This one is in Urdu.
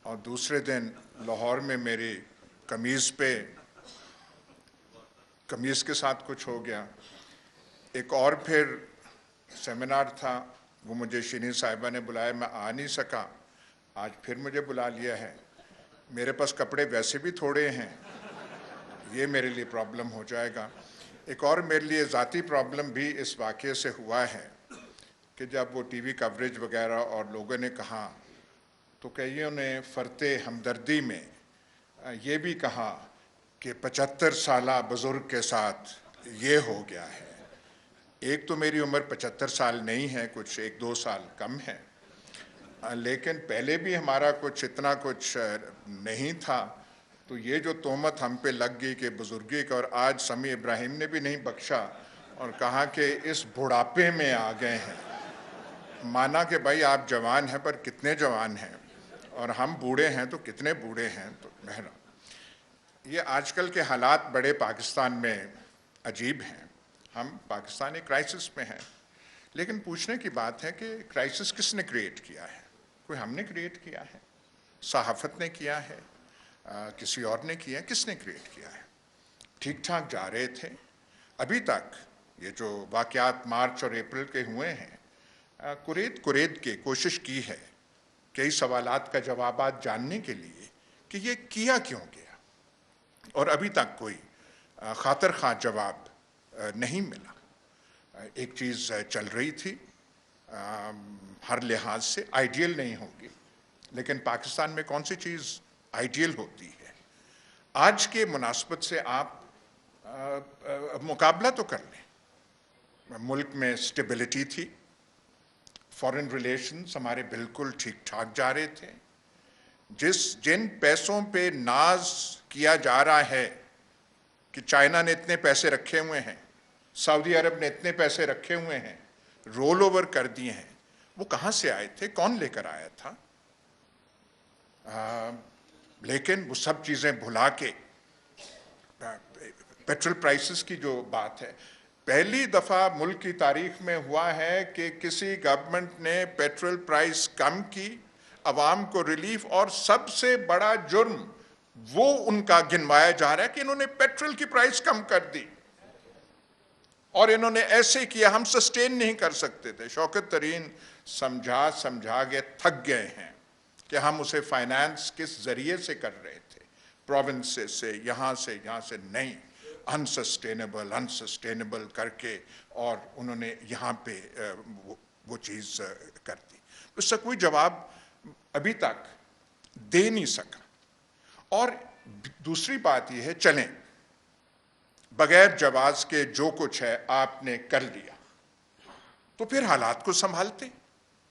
اور دوسرے دن لاہور میں میری قمیض کے ساتھ کچھ ہو گیا. ایک اور پھر سیمینار تھا، وہ مجھے شینی صاحبہ نے بلایا، میں آ نہیں سکا. آج پھر مجھے بلا لیا ہے. میرے پاس کپڑے ویسے بھی تھوڑے ہیں، یہ میرے لیے پرابلم ہو جائے گا. ایک اور میرے لیے ذاتی پرابلم بھی اس واقعے سے ہوا ہے کہ جب وہ ٹی وی کوریج وغیرہ اور لوگوں نے کہا تو کئیوں نے فرط ہمدردی میں یہ بھی کہا کہ 75 سالہ بزرگ کے ساتھ یہ ہو گیا ہے. ایک تو میری عمر 75 سال نہیں ہے، کچھ 1-2 سال کم ہے، لیکن پہلے بھی ہمارا کچھ اتنا کچھ نہیں تھا. تو یہ جو تہمت ہم پہ لگ گئی کہ بزرگی کا، اور آج سمیع ابراہیم نے بھی نہیں بخشا اور کہا کہ اس بڑھاپے میں آ گئے ہیں. مانا کہ بھائی آپ جوان ہیں پر کتنے جوان ہیں، اور ہم بوڑھے ہیں تو کتنے بوڑھے ہیں. تو بہرحال یہ آج کل کے حالات بڑے پاکستان میں عجیب ہیں. ہم پاکستان ایک کرائسس میں ہیں، لیکن پوچھنے کی بات ہے کہ کرائسس کس نے کریٹ کیا ہے؟ کوئی ہم نے کریٹ کیا ہے؟ صحافت نے کیا ہے؟ کسی اور نے کیا ہے؟ کس نے کریٹ کیا ہے؟ ٹھیک ٹھاک جا رہے تھے ابھی تک. یہ جو واقعات مارچ اور اپریل کے ہوئے ہیں، کرید کے کوشش کی ہے کئی سوالات کا جوابات جاننے کے لیے کہ یہ کیا کیوں گیا، اور ابھی تک کوئی خاطر خواہ جواب نہیں ملا. ایک چیز چل رہی تھی، ہر لحاظ سے آئیڈیل نہیں ہوگی، لیکن پاکستان میں کون سی چیز آئیڈیل ہوتی ہے؟ آج کے مناسبت سے آپ مقابلہ تو کر لیں. ملک میں سٹیبلٹی تھی، فارن ریلیشنز ہمارے بالکل ٹھیک ٹھاک جا رہے تھے. جن پیسوں پہ ناز کیا جا رہا ہے کہ چائنا نے اتنے پیسے رکھے ہوئے ہیں، سعودی عرب نے اتنے پیسے رکھے ہوئے ہیں، رول اوور کر دیے ہیں، وہ کہاں سے آئے تھے؟ کون لے کر آیا تھا؟ لیکن وہ سب چیزیں بھلا کے پیٹرول پرائسز کی جو بات ہے، پہلی دفعہ ملک کی تاریخ میں ہوا ہے کہ کسی گورنمنٹ نے پیٹرول پرائس کم کی، عوام کو ریلیف، اور سب سے بڑا جرم وہ ان کا گنوایا جا رہا ہے کہ انہوں نے پیٹرول کی پرائس کم کر دی، اور انہوں نے ایسے کیا ہم سسٹین نہیں کر سکتے تھے. شوکت ترین سمجھا کے تھک گئے ہیں کہ ہم اسے فائنانس کس ذریعے سے کر رہے تھے، پروونس سے، یہاں سے نہیں، انسسٹینیبل کر کے، اور انہوں نے یہاں پہ وہ چیز کر دی. اس سے کوئی جواب ابھی تک دے نہیں سکا. اور دوسری بات یہ ہے، چلیں بغیر جواز کے جو کچھ ہے آپ نے کر لیا، تو پھر حالات کو سنبھالتے.